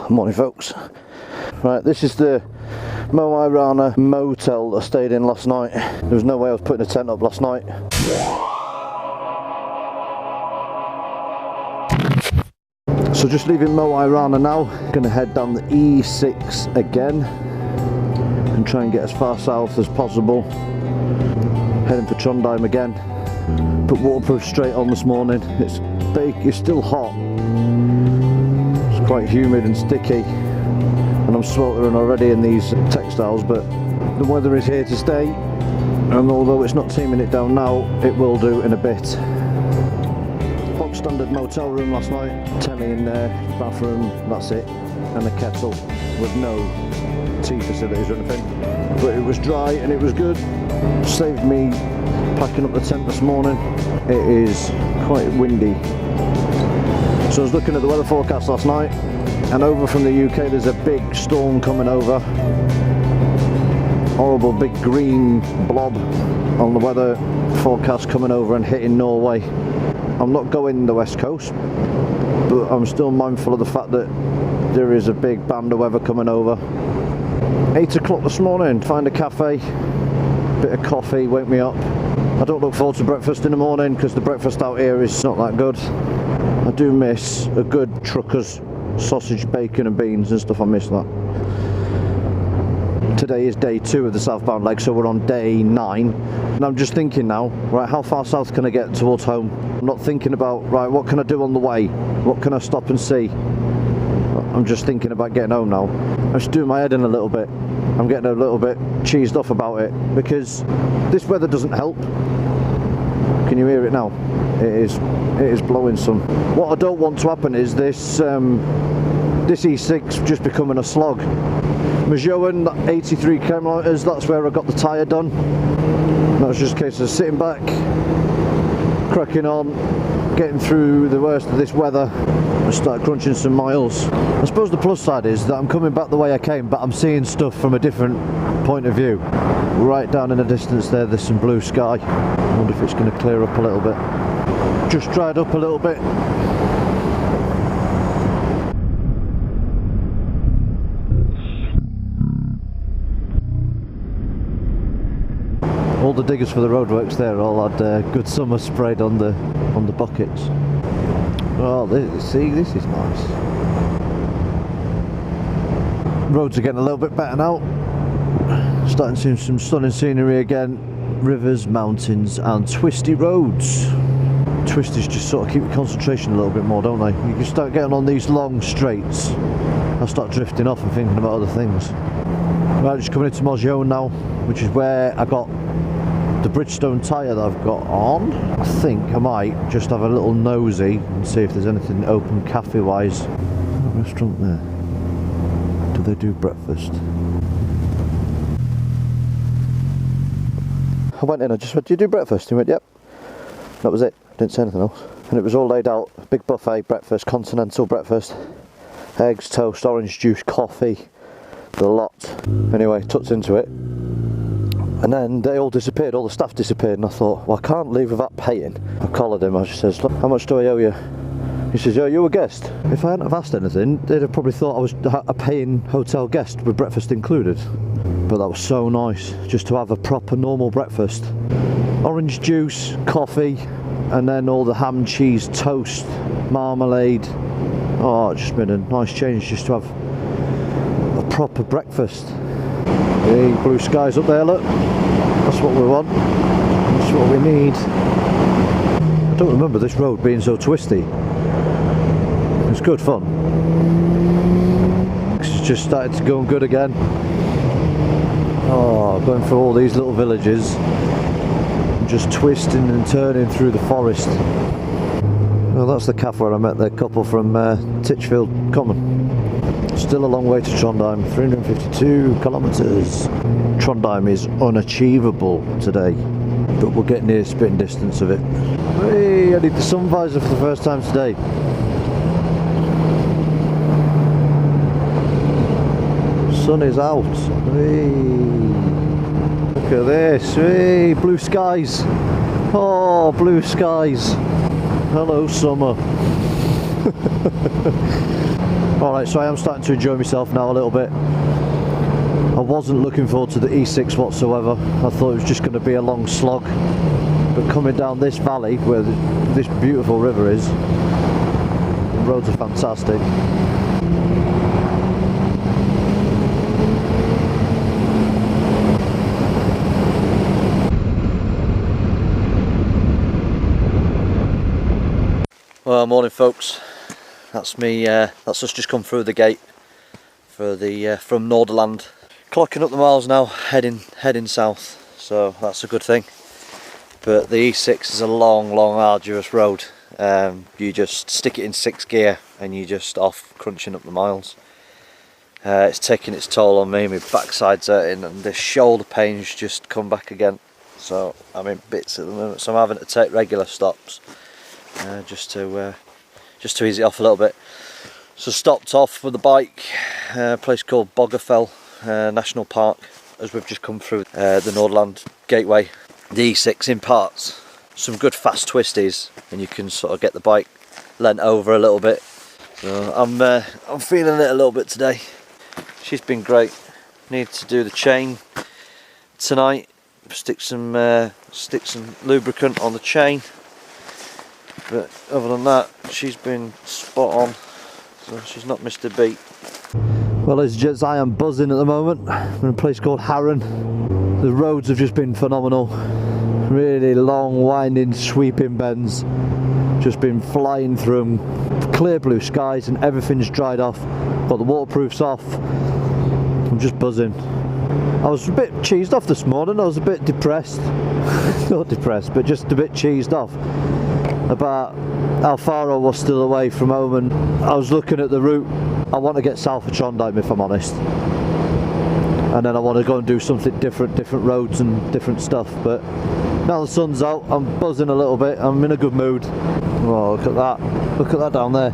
Morning folks. Right, this is the Moi Rana motel I stayed in last night. There was no way I was putting a tent up last night. So just leaving Moi Rana now, gonna head down the E6 again and try and get as far south as possible. Heading for Trondheim again. Put waterproof straight on this morning. It's still hot. It's quite humid and sticky, and I'm sweltering already in these textiles, but the weather is here to stay, and although it's not teaming it down now, it will do in a bit. Box standard motel room last night, telly in there, bathroom, that's it, and a kettle with no tea facilities or anything, but it was dry and it was good. Saved me packing up the tent this morning. It is quite windy. So I was looking at the weather forecast last night, and over from the UK there's a big storm coming over. Horrible big green blob on the weather forecast coming over and hitting Norway. I'm not going the west coast, but I'm still mindful of the fact that there is a big band of weather coming over. 8 o'clock this morning, find a cafe, bit of coffee, wake me up. I don't look forward to breakfast in the morning because the breakfast out here is not that good. I do miss a good trucker's sausage, bacon and beans and stuff. I miss that. Today is day 2 of the southbound leg, so we're on day 9. And I'm just thinking now, right, how far south can I get towards home? I'm not thinking about, right, what can I do on the way? What can I stop and see? I'm just thinking about getting home now. I'm just doing my head in a little bit. I'm getting a little bit cheesed off about it because this weather doesn't help. Can you hear it now? It is blowing some. What I don't want to happen is this E6 just becoming a slog. Majoen, 83 kilometres, that's where I got the tyre done. That was just a case of sitting back, cracking on, getting through the worst of this weather and start crunching some miles. I suppose the plus side is that I'm coming back the way I came, but I'm seeing stuff from a different point of view. Right down in the distance there's some blue sky. I wonder if it's going to clear up a little bit. Just dried up a little bit. All the diggers for the roadworks there all had good summer sprayed on the buckets. Oh, see, this is nice. Roads are getting a little bit better now. Starting to see some stunning scenery again. Rivers, mountains and twisty roads. Twisties just sort of keep your concentration a little bit more, don't they? You can start getting on these long straights. I'll start drifting off and thinking about other things. Right, just coming into Majoen now, which is where I got the Bridgestone tyre that I've got on. I think I might just have a little nosy and see if there's anything open cafe wise. Restaurant there. Do they do breakfast? I went in, I just went, do you do breakfast? He went, yep. That was it, didn't say anything else. And it was all laid out, big buffet breakfast, continental breakfast. Eggs, toast, orange juice, coffee, the lot. Anyway, tucked into it. And then they all disappeared, all the staff disappeared, and I thought, well, I can't leave without paying. I collared him, I just says, look, how much do I owe you? He says, oh, you're a guest. If I hadn't have asked anything, they'd have probably thought I was a paying hotel guest with breakfast included. But that was so nice, just to have a proper normal breakfast. Orange juice, coffee, and then all the ham, cheese, toast, marmalade. Oh, it's just been a nice change just to have a proper breakfast. Hey, blue skies up there, look. That's what we want. That's what we need. I don't remember this road being so twisty. It's good fun. It's just started to go good again. Oh, going through all these little villages. Just twisting and turning through the forest. Well, that's the cafe where I met the couple from Titchfield Common. Still a long way to Trondheim, 352 kilometres. Trondheim is unachievable today, but we'll get near spitting distance of it. Hey, I need the sun visor for the first time today. Sun is out. Hey, look at this. Hey, blue skies. Oh, blue skies. Hello, summer. Alright, so I am starting to enjoy myself now a little bit. I wasn't looking forward to the E6 whatsoever. I thought it was just going to be a long slog. But coming down this valley where this beautiful river is, the roads are fantastic. Well, morning folks. That's me. That's us just come through the gate for the from Nordland. Clocking up the miles now, heading south. So that's a good thing. But the E6 is a long, arduous road. You just stick it in 6th gear and you just off crunching up the miles. It's taking its toll on me. My backside's hurting and the shoulder pains just come back again. So I'm in bits at the moment. So I'm having to take regular stops. Just to ease it off a little bit. So stopped off with the bike, a place called Boggerfell National Park, as we've just come through the Nordland gateway. The E6 in parts, some good fast twisties, and you can sort of get the bike leant over a little bit. So I'm feeling it a little bit today. She's been great. Need to do the chain tonight. Stick some lubricant on the chain. But other than that, she's been spot on, so she's not missed a beat. Well, ladies and gents, I am buzzing at the moment. I'm in a place called Harran. The roads have just been phenomenal. Really long, winding, sweeping bends. Just been flying through them. Clear blue skies and everything's dried off. Got the waterproofs off. I'm just buzzing. I was a bit cheesed off this morning. I was a bit depressed. Not depressed, but just a bit cheesed off about how far I was still away from home, and I was looking at the route. I want to get south of Trondheim if I'm honest, and then I want to go and do something different roads and different stuff. But now the sun's out, I'm buzzing a little bit. I'm in a good mood. Oh, look at that down there.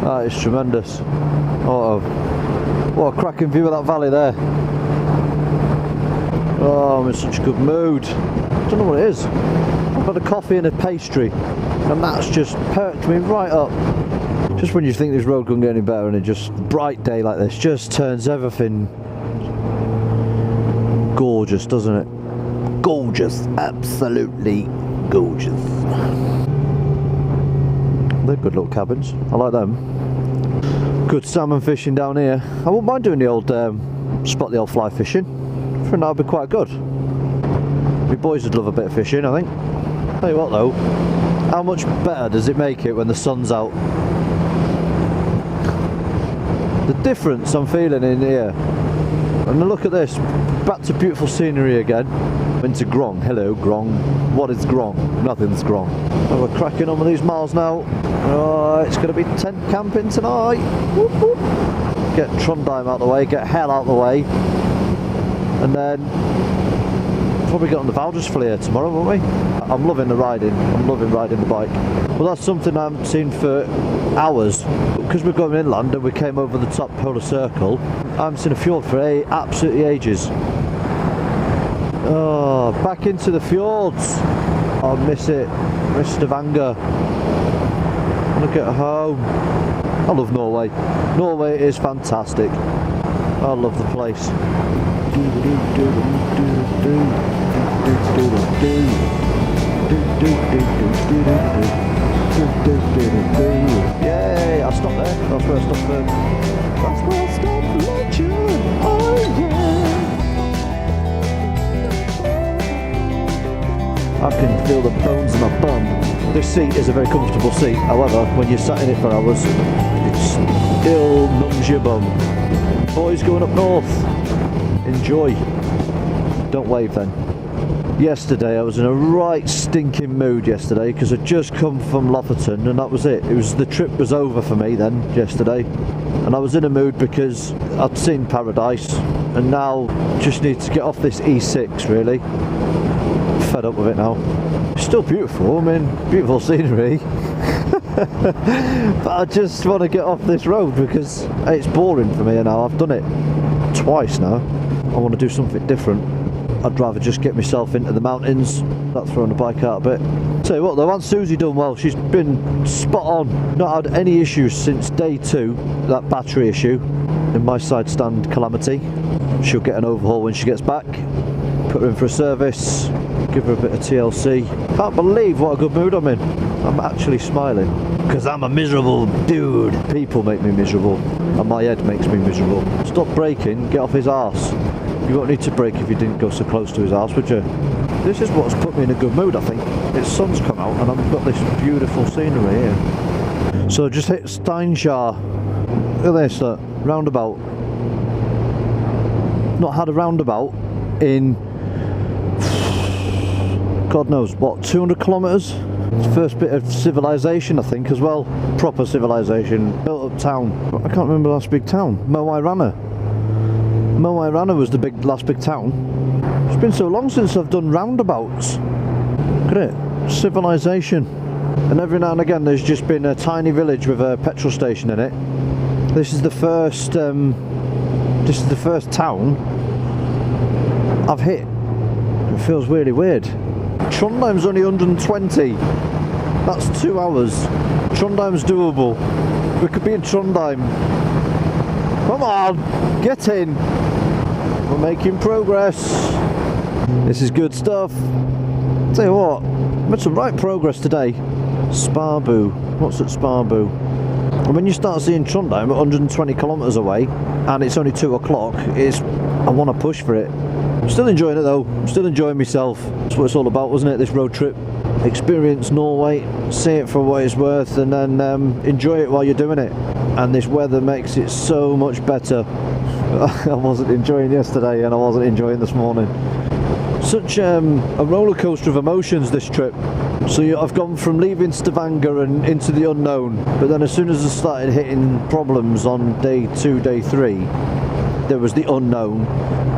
That is tremendous. Oh, what a cracking view of that valley there. Oh, I'm in such a good mood. I don't know what it is. I've had a coffee and a pastry and that's just perked me right up. Just when you think this road couldn't get any better, and it just, bright day like this just turns everything gorgeous, doesn't it? Gorgeous, absolutely gorgeous. They're good little cabins, I like them. Good salmon fishing down here. I wouldn't mind doing the old spot the old fly fishing. I think that would be quite good. My boys would love a bit of fishing, I think. Tell you what though, how much better does it make it when the sun's out? The difference I'm feeling in here. And look at this, back to beautiful scenery again. Into Grong. Hello Grong. What is Grong? Nothing's Grong. Oh, we're cracking on with these miles now. Oh, it's going to be tent camping tonight. Whoop, whoop. Get Trondheim out the way, get hell out the way. And then probably get on the Valdersflyer tomorrow, won't we? I'm loving the riding. I'm loving riding the bike. Well, that's something I haven't seen for hours. Because we're going inland and we came over the top polar circle, I haven't seen a fjord for absolutely ages. Oh, back into the fjords. I miss it. Miss Stavanger. I want to get home. I love Norway. Norway is fantastic. I love the place. Yay! I stopped there. That's where I stopped there. That's where I stopped legend. Oh yeah! I can feel the bones in my bum. This seat is a very comfortable seat. However, when you're sat in it for hours, it still numbs your bum. Boys going up north. Enjoy. Don't wave then. Yesterday I was in a right stinking mood yesterday because I'd just come from Lofferton and that was it. The trip was over for me then yesterday, and I was in a mood because I'd seen paradise and now just need to get off this E6 really. Fed up with it now. It's still beautiful, I mean beautiful scenery. But I just want to get off this road because it's boring for me now. I've done it twice now. I want to do something different. I'd rather just get myself into the mountains. That's throwing the bike out a bit. Tell you what though, Aunt Susie done well. She's been spot on. Not had any issues since day 2, that battery issue in my side stand calamity. She'll get an overhaul when she gets back. Put her in for a service, give her a bit of TLC. Can't believe what a good mood I'm in. I'm actually smiling. Because I'm a miserable dude. People make me miserable. And my head makes me miserable. Stop braking, get off his arse. You won't need to brake if you didn't go so close to his arse, would you? This is what's put me in a good mood, I think. It's sun's come out and I've got this beautiful scenery here. So just hit Steinshaw. Look at this, look. Roundabout. Not had a roundabout in God knows what, 200 kilometres? It's the first bit of civilization, I think, as well. Proper civilization. Built up town. I can't remember the last big town. Moi Rana. Moi Rana was the last big town. It's been so long since I've done roundabouts. Look at it. Civilization. And every now and again there's just been a tiny village with a petrol station in it. This is the first town I've hit. It feels really weird. Trondheim's only 120. That's 2 hours. Trondheim's doable. We could be in Trondheim. Come on, get in. We're making progress. This is good stuff. Tell you what, made some right progress today. Sparbu. What's at Sparbu? And when you start seeing Trondheim at 120 kilometres away, and it's only 2 o'clock, I want to push for it. I'm still enjoying it though. I'm still enjoying myself. That's what it's all about, wasn't it? This road trip. Experience Norway, see it for what it's worth, and then enjoy it while you're doing it. And this weather makes it so much better. I wasn't enjoying yesterday, and I wasn't enjoying this morning. Such a roller coaster of emotions this trip. So I've gone from leaving Stavanger and into the unknown, but then as soon as I started hitting problems on day 2, day 3, there was the unknown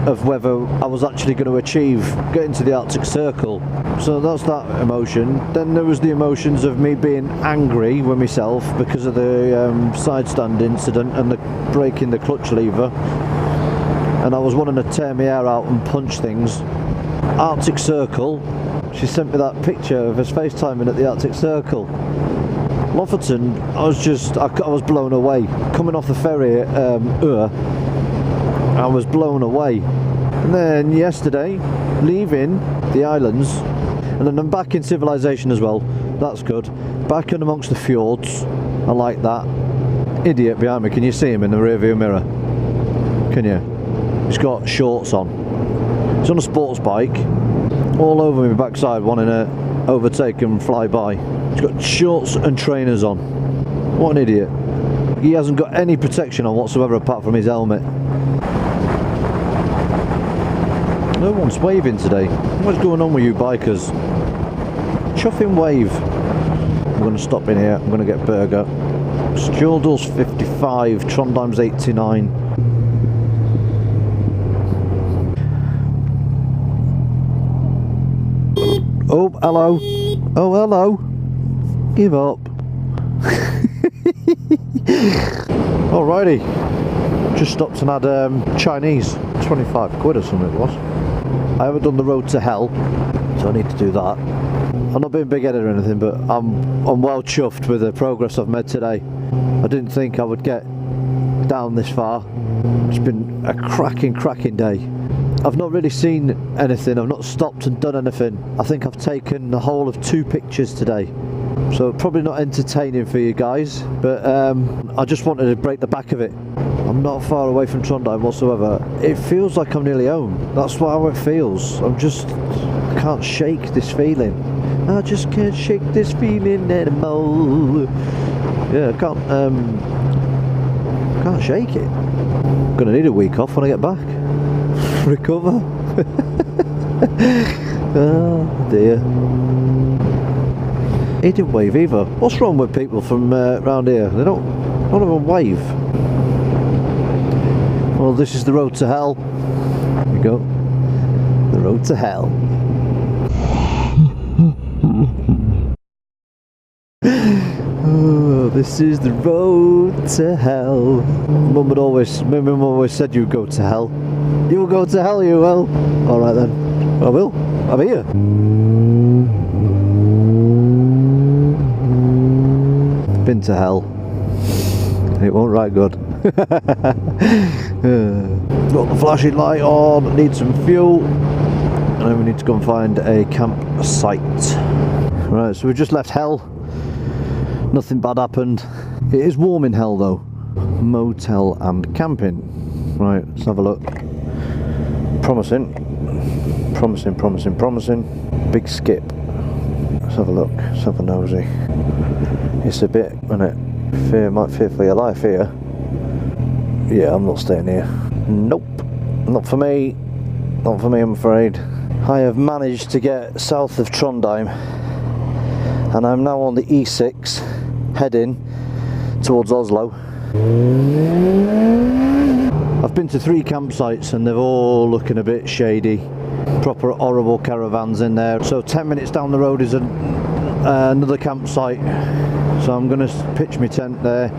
of whether I was actually going to achieve getting to the Arctic Circle. So that's that emotion. Then there was the emotions of me being angry with myself because of the side stand incident and the breaking the clutch lever, and I was wanting to tear my hair out and punch things. Arctic Circle, she sent me that picture of us FaceTiming at the Arctic Circle. Lofferton, I was blown away. Coming off the ferry at I was blown away. And then yesterday, leaving the islands, and then I'm back in civilization as well. That's good. Back in amongst the fjords. I like that. Idiot behind me, can you see him in the rearview mirror? Can you? He's got shorts on. He's on a sports bike, all over my backside, wanting to overtake and fly by. He's got shorts and trainers on. What an idiot. He hasn't got any protection on whatsoever apart from his helmet. No one's waving today. What's going on with you bikers? Chuffing wave. I'm going to stop in here. I'm going to get burger. Stjordal's 55, Trondheim's 89. Oh, hello. Oh, hello. Give up. Alrighty. Just stopped and had Chinese. 25 quid or something it was. I haven't done the road to hell, so I need to do that. I'm not being big-headed or anything, but I'm well chuffed with the progress I've made today. I didn't think I would get down this far. It's been a cracking day. I've not really seen anything. I've not stopped and done anything. I think I've taken the whole of 2 pictures today. So probably not entertaining for you guys, but I just wanted to break the back of it. I'm not far away from Trondheim whatsoever. It feels like I'm nearly home. That's how it feels. I can't shake this feeling. I just can't shake this feeling anymore. Yeah, I can't shake it. I'm gonna need a week off when I get back. Recover. Oh dear. He didn't wave either. What's wrong with people from around here? They don't even wave. Well, this is the road to hell. Here we go. The road to hell. Oh, this is the road to hell. My mum always said you'd go to hell. You will go to hell, you will. Alright then. I will. I'm here. Been to hell. It won't right good. Got the flashing light on, need some fuel, and then we need to go and find a campsite. Right, so we've just left hell. Nothing bad happened. It is warm in hell though. Motel and camping. Right, let's have a look. Promising. Promising. Big skip. Let's have a look. Let's have a nosy. It's a bit, isn't it? Might fear for your life here. Yeah, I'm not staying here. Nope. Not for me. Not for me, I'm afraid. I have managed to get south of Trondheim, and I'm now on the E6 heading towards Oslo. I've been to 3 campsites and they're all looking a bit shady. Proper horrible caravans in there. So 10 minutes down the road is another campsite. So I'm going to pitch my tent there.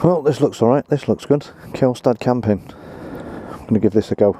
Well, this looks alright, this looks good. Kjellstad camping. I'm going to give this a go.